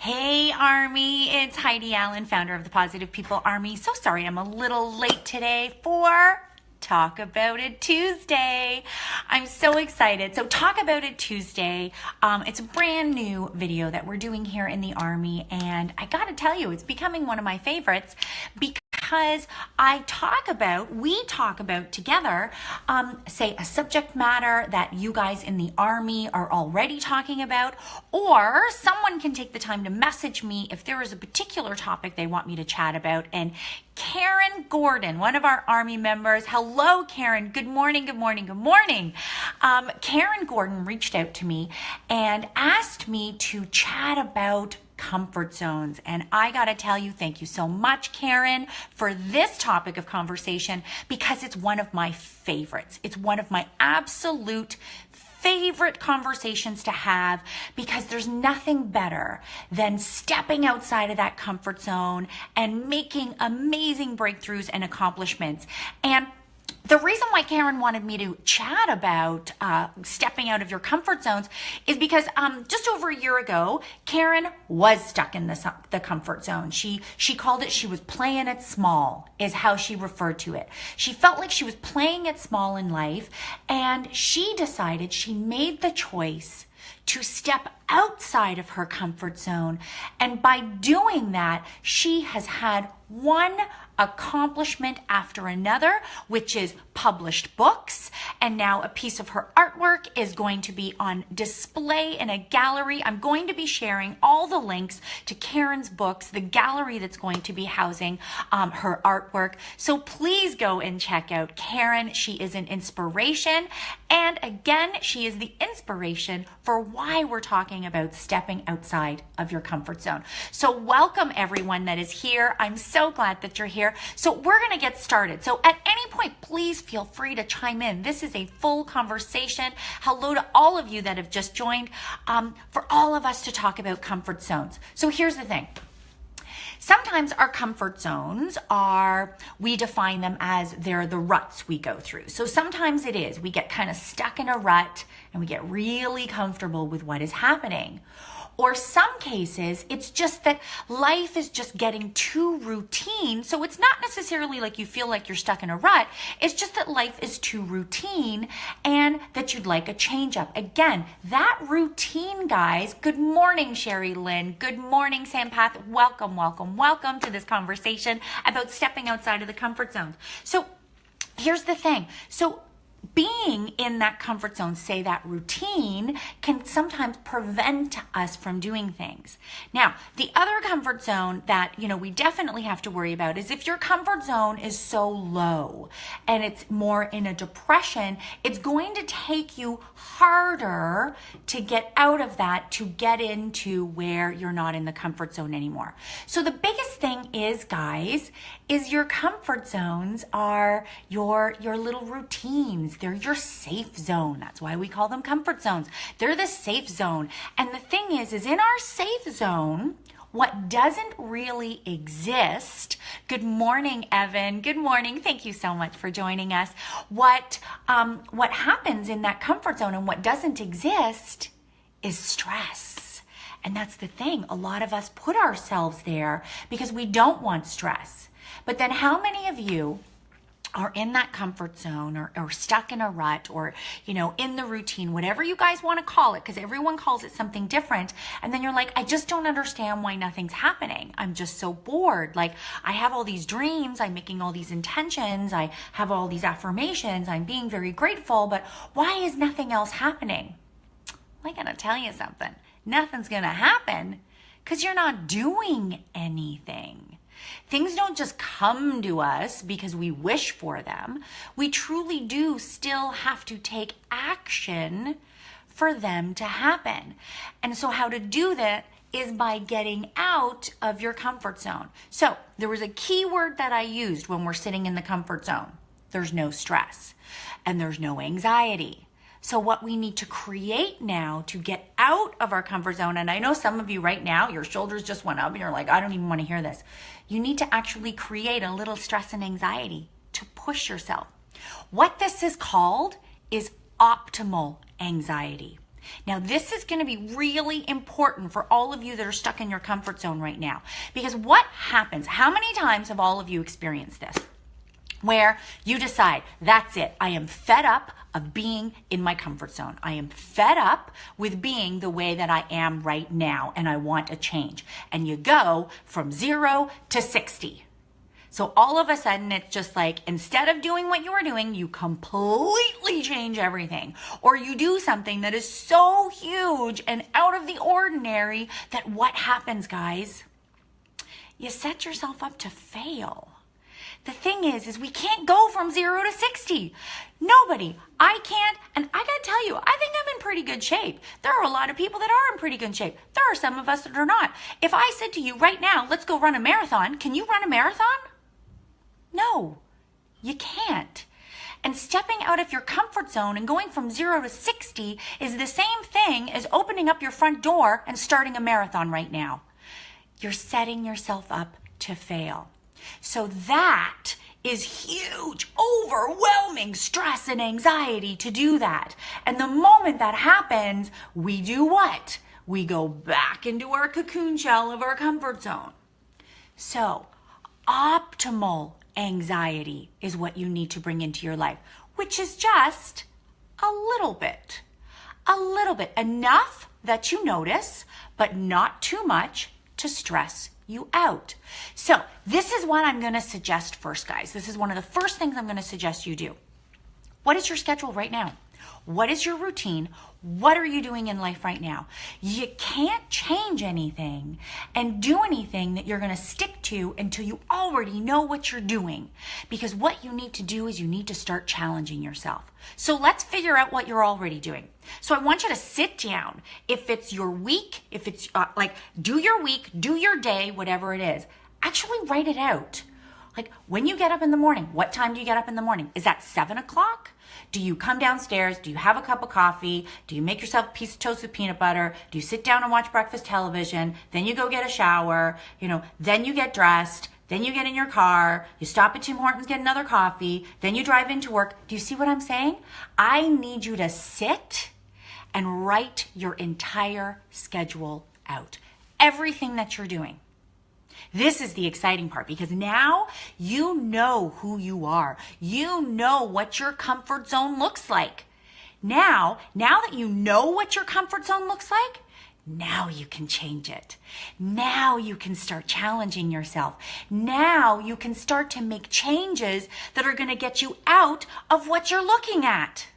Hey Army, it's Heidi Allen, founder of the Positive People Army. So sorry I'm a little late today for Talk About It Tuesday. I'm so excited. So Talk About It Tuesday, it's a brand new video that we're doing here in the Army, and I gotta tell you, it's becoming one of my favorites because we talk about together, say a subject matter that you guys in the Army are already talking about, or someone can take the time to message me if there is a particular topic they want me to chat about. And Karen Gordon, one of our Army members, hello Karen, good morning, good morning, good morning. Karen Gordon reached out to me and asked me to chat about comfort zones. And I gotta tell you, thank you so much, Karen, for this topic of conversation, because it's one of my favorites. It's one of my absolute favorite conversations to have, because there's nothing better than stepping outside of that comfort zone and making amazing breakthroughs and accomplishments. And the reason why Karen wanted me to chat about stepping out of your comfort zones is because just over a year ago, Karen was stuck in the comfort zone. She called it, she was playing it small, is how she referred to it. She felt like she was playing it small in life, and she decided, she made the choice to step outside of her comfort zone. And by doing that, she has had one accomplishment after another, which is published books. And now a piece of her artwork is going to be on display in a gallery. I'm going to be sharing all the links to Karen's books, the gallery that's going to be housing her artwork. So please go and check out Karen. She is an inspiration. And again, she is the inspiration for why we're talking about stepping outside of your comfort zone. So welcome everyone that is here. I'm so glad that you're here. So we're going to get started. So at any point, please feel free to chime in. This is a full conversation. Hello to all of you that have just joined, for all of us to talk about comfort zones. So here's the thing. Sometimes our comfort zones we define them as they're the ruts we go through. So sometimes it is, we get kind of stuck in a rut and we get really comfortable with what is happening. Or some cases, it's just that life is just getting too routine. So it's not necessarily like you feel like you're stuck in a rut. It's just that life is too routine and that you'd like a change up. Again, that routine, guys. Good morning, Sherry Lynn. Good morning, Sampath. Welcome, welcome, welcome to this conversation about stepping outside of the comfort zone. So here's the thing. So being in that comfort zone, say that routine, can sometimes prevent us from doing things. Now, the other comfort zone that, we definitely have to worry about is if your comfort zone is so low and it's more in a depression, it's going to take you harder to get out of that, to get into where you're not in the comfort zone anymore. So the biggest thing is, guys, is your comfort zones are your little routines. They're your safe zone. That's why we call them comfort zones. They're the safe zone. And the thing is in our safe zone, what doesn't really exist. Good morning, Evan. Good morning. Thank you so much for joining us. What happens in that comfort zone and what doesn't exist is stress. And that's the thing. A lot of us put ourselves there because we don't want stress. But then how many of you are in that comfort zone or stuck in a rut or, in the routine, whatever you guys want to call it, because everyone calls it something different. And then you're like, I just don't understand why nothing's happening. I'm just so bored. Like, I have all these dreams. I'm making all these intentions. I have all these affirmations. I'm being very grateful. But why is nothing else happening? I gotta tell you something. Nothing's gonna happen because you're not doing anything. Things don't just come to us because we wish for them. We truly do still have to take action for them to happen. And so how to do that is by getting out of your comfort zone. So there was a key word that I used when we're sitting in the comfort zone. There's no stress and there's no anxiety. So what we need to create now to get out of our comfort zone, and I know some of you right now, your shoulders just went up and you're like, I don't even want to hear this. You need to actually create a little stress and anxiety to push yourself. What this is called is optimal anxiety. Now, this is going to be really important for all of you that are stuck in your comfort zone right now. Because what happens? How many times have all of you experienced this? Where you decide, that's it. I am fed up of being in my comfort zone. I am fed up with being the way that I am right now, and I want a change. And you go from 0 to 60. So all of a sudden, it's just like, instead of doing what you were doing, you completely change everything. Or you do something that is so huge and out of the ordinary that what happens, guys? You set yourself up to fail. The thing is we can't go from 0 to 60. Nobody. I can't. And I gotta tell you, I think I'm in pretty good shape. There are a lot of people that are in pretty good shape. There are some of us that are not. If I said to you right now, let's go run a marathon, can you run a marathon? No, you can't. And stepping out of your comfort zone and going from 0 to 60 is the same thing as opening up your front door and starting a marathon right now. You're setting yourself up to fail. So that is huge, overwhelming stress and anxiety to do that. And the moment that happens, we do what? We go back into our cocoon shell of our comfort zone. So optimal anxiety is what you need to bring into your life, which is just a little bit, enough that you notice, but not too much to stress you out. So this is what I'm going to suggest first, guys. This is one of the first things I'm going to suggest you do. What is your schedule right now? What is your routine? What are you doing in life right now? You can't change anything and do anything that you're going to stick to until you already know what you're doing. Because what you need to do is you need to start challenging yourself. So let's figure out what you're already doing. So I want you to sit down. If it's your week, if it's do your week, do your day, whatever it is, actually write it out. Like when you get up in the morning, what time do you get up in the morning? Is that 7 o'clock? Do you come downstairs? Do you have a cup of coffee? Do you make yourself a piece of toast with peanut butter? Do you sit down and watch breakfast television? Then you go get a shower, then you get dressed. Then you get in your car, you stop at Tim Hortons, get another coffee, then you drive into work. Do you see what I'm saying? I need you to sit and write your entire schedule out. Everything that you're doing. This is the exciting part because now you know who you are. You know what your comfort zone looks like. Now that you know what your comfort zone looks like, now you can change it. Now you can start challenging yourself. Now you can start to make changes that are going to get you out of what you're looking at.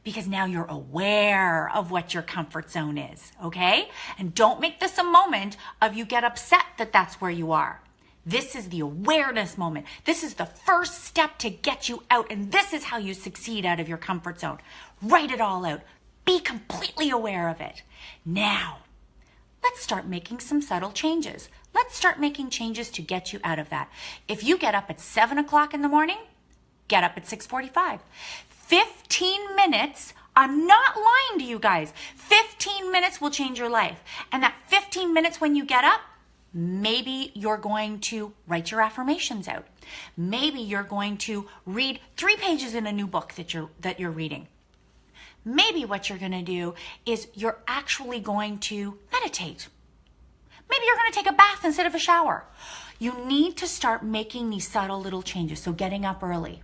Because now you're aware of what your comfort zone is, okay? And don't make this a moment of you get upset that that's where you are. This is the awareness moment. This is the first step to get you out, and this is how you succeed out of your comfort zone. Write it all out. Be completely aware of it. Now, let's start making some subtle changes. Let's start making changes to get you out of that. If you get up at 7 o'clock in the morning, get up at 6:45. 15 minutes, I'm not lying to you guys, 15 minutes will change your life. And that 15 minutes when you get up, maybe you're going to write your affirmations out. Maybe you're going to read 3 pages in a new book that you're reading. Maybe what you're going to do is you're actually going to meditate. Maybe you're going to take a bath instead of a shower. You need to start making these subtle little changes. So getting up early,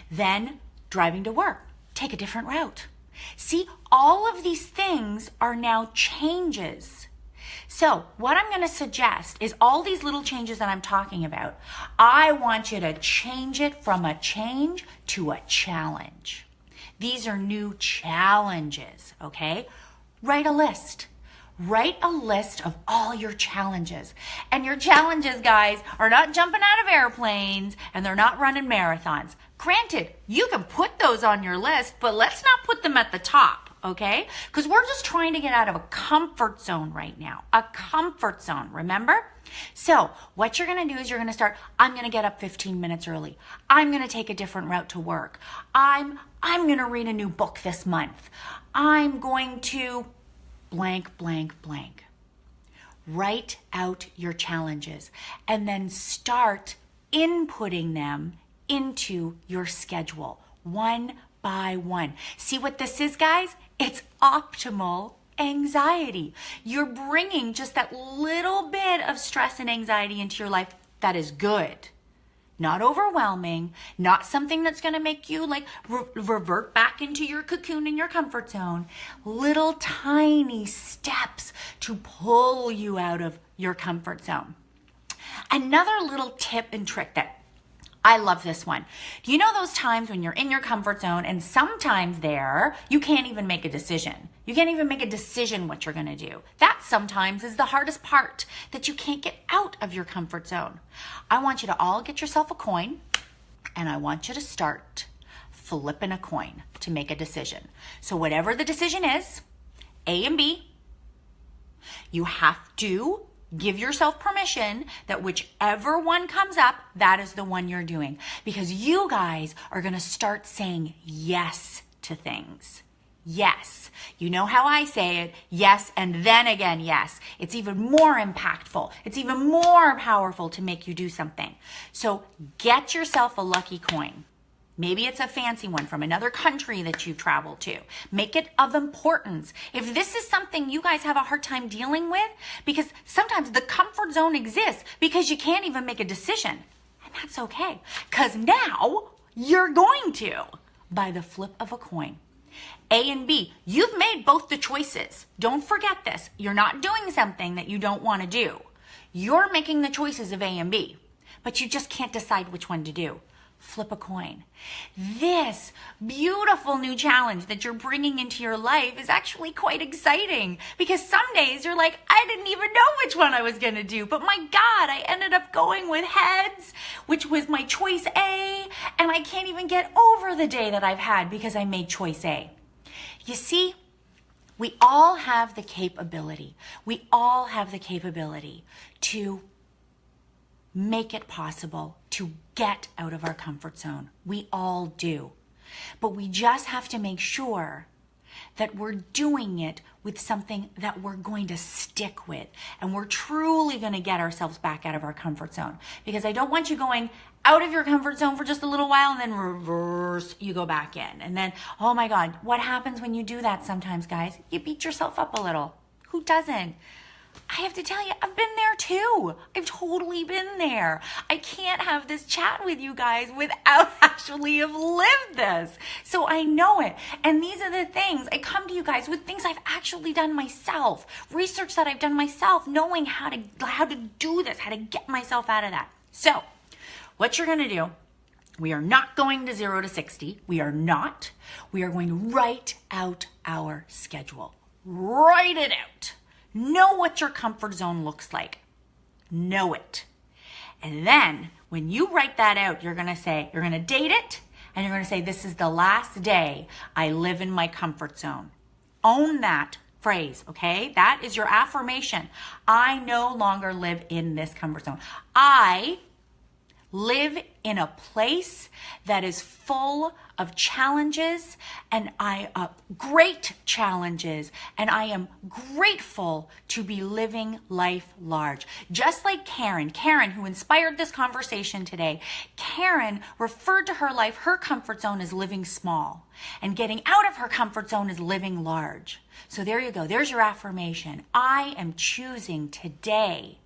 then driving to work, take a different route. See, all of these things are now changes. So what I'm going to suggest is all these little changes that I'm talking about, I want you to change it from a change to a challenge. These are new challenges, okay? Write a list. Write a list of all your challenges. And your challenges, guys, are not jumping out of airplanes and they're not running marathons. Granted, you can put those on your list, but let's not put them at the top, okay? Because we're just trying to get out of a comfort zone right now. A comfort zone, remember? So what you're going to do is you're going to start, I'm going to get up 15 minutes early. I'm going to take a different route to work. I'm going to read a new book this month. I'm going to blank, blank, blank. Write out your challenges and then start inputting them into your schedule one by one. See what this is, guys? It's optimal anxiety. You're bringing just that little bit of stress and anxiety into your life that is good. Not overwhelming, not something that's going to make you like revert back into your cocoon in your comfort zone. Little tiny steps to pull you out of your comfort zone. Another little tip and trick that I love this one. Do you know those times when you're in your comfort zone and sometimes there you can't even make a decision? You can't even make a decision what you're going to do. That sometimes is the hardest part, that you can't get out of your comfort zone. I want you to all get yourself a coin and I want you to start flipping a coin to make a decision. So whatever the decision is, A and B, you have to give yourself permission that whichever one comes up, that is the one you're doing. Because you guys are going to start saying yes to things. Yes. You know how I say it, yes, and then again, yes. It's even more impactful. It's even more powerful to make you do something. So get yourself a lucky coin. Maybe it's a fancy one from another country that you've traveled to. Make it of importance. If this is something you guys have a hard time dealing with, because sometimes the comfort zone exists because you can't even make a decision. And that's okay, because now you're going to, by the flip of a coin. A and B, you've made both the choices. Don't forget this. You're not doing something that you don't want to do. You're making the choices of A and B, but you just can't decide which one to do. Flip a coin. This beautiful new challenge that you're bringing into your life is actually quite exciting, because some days you're like, I didn't even know which one I was going to do, but my God, I ended up going with heads, which was my choice A, and I can't even get over the day that I've had because I made choice A. You see, we all have the capability. We all have the capability to make it possible to get out of our comfort zone. We all do. But we just have to make sure that we're doing it with something that we're going to stick with. And we're truly going to get ourselves back out of our comfort zone. Because I don't want you going out of your comfort zone for just a little while and then reverse, you go back in. And then, oh my God, what happens when you do that sometimes, guys? You beat yourself up a little. Who doesn't? I have to tell you, I've been there too. I've totally been there. I can't have this chat with you guys without actually have lived this. So I know it. And these are the things, I come to you guys with things I've actually done myself, research that I've done myself, knowing how to do this, how to get myself out of that. So what you're going to do, we are not going to 0 to 60. We are not. We are going to write out our schedule. Write it out. Know what your comfort zone looks like. Know it. And then when you write that out, you're going to date it, and you're going to say, this is the last day I live in my comfort zone. Own that phrase, okay? That is your affirmation. I no longer live in this comfort zone. I live in a place that is full of challenges, and great challenges, and I am grateful to be living life large. Just like Karen, who inspired this conversation today, Karen referred to her life, her comfort zone, as living small, and getting out of her comfort zone is living large. So there you go. There's your affirmation. I am choosing today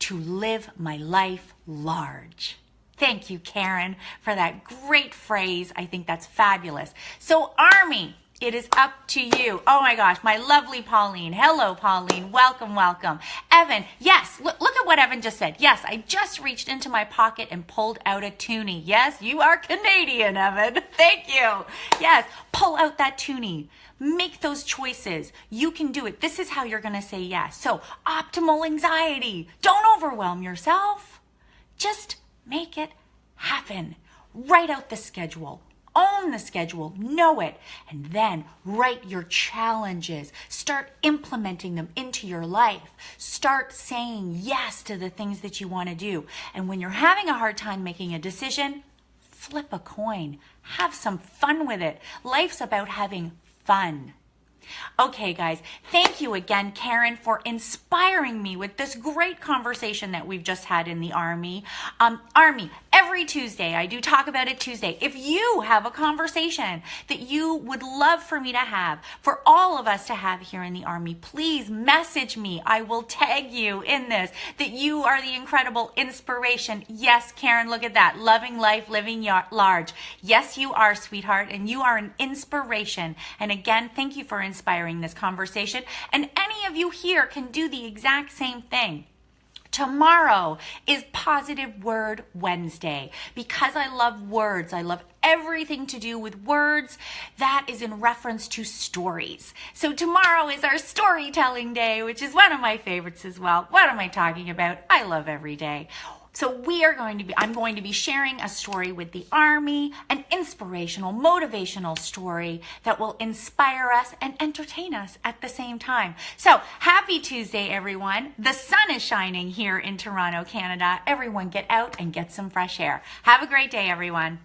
to live my life large. Thank you, Karen, for that great phrase. I think that's fabulous. So, Army, it is up to you. Oh my gosh, my lovely Pauline. Hello, Pauline. Welcome, welcome. Evan, yes, look at what Evan just said. Yes, I just reached into my pocket and pulled out a toonie. Yes, you are Canadian, Evan. Thank you. Yes, pull out that toonie. Make those choices. You can do it. This is how you're going to say yes. So, optimal anxiety. Don't overwhelm yourself. Just make it happen. Write out the schedule. Own the schedule. Know it. And then write your challenges. Start implementing them into your life. Start saying yes to the things that you want to do. And when you're having a hard time making a decision, flip a coin. Have some fun with it. Life's about having fun. Okay, guys, thank you again, Karen, for inspiring me with this great conversation that we've just had in the Army. Army, every every Tuesday. I do Talk About It Tuesday. If you have a conversation that you would love for me to have, for all of us to have here in the Army, please message me. I will tag you in this, that you are the incredible inspiration. Yes, Karen, look at that. Loving life, living large. Yes, you are, sweetheart, and you are an inspiration. And again, thank you for inspiring this conversation. And any of you here can do the exact same thing. Tomorrow is Positive Word Wednesday. Because I love words, I love everything to do with words that is in reference to stories. So tomorrow is our storytelling day, which is one of my favorites as well. What am I talking about? I love every day. So I'm going to be sharing a story with the Army, an inspirational, motivational story that will inspire us and entertain us at the same time. So happy Tuesday, everyone. The sun is shining here in Toronto, Canada. Everyone get out and get some fresh air. Have a great day, everyone.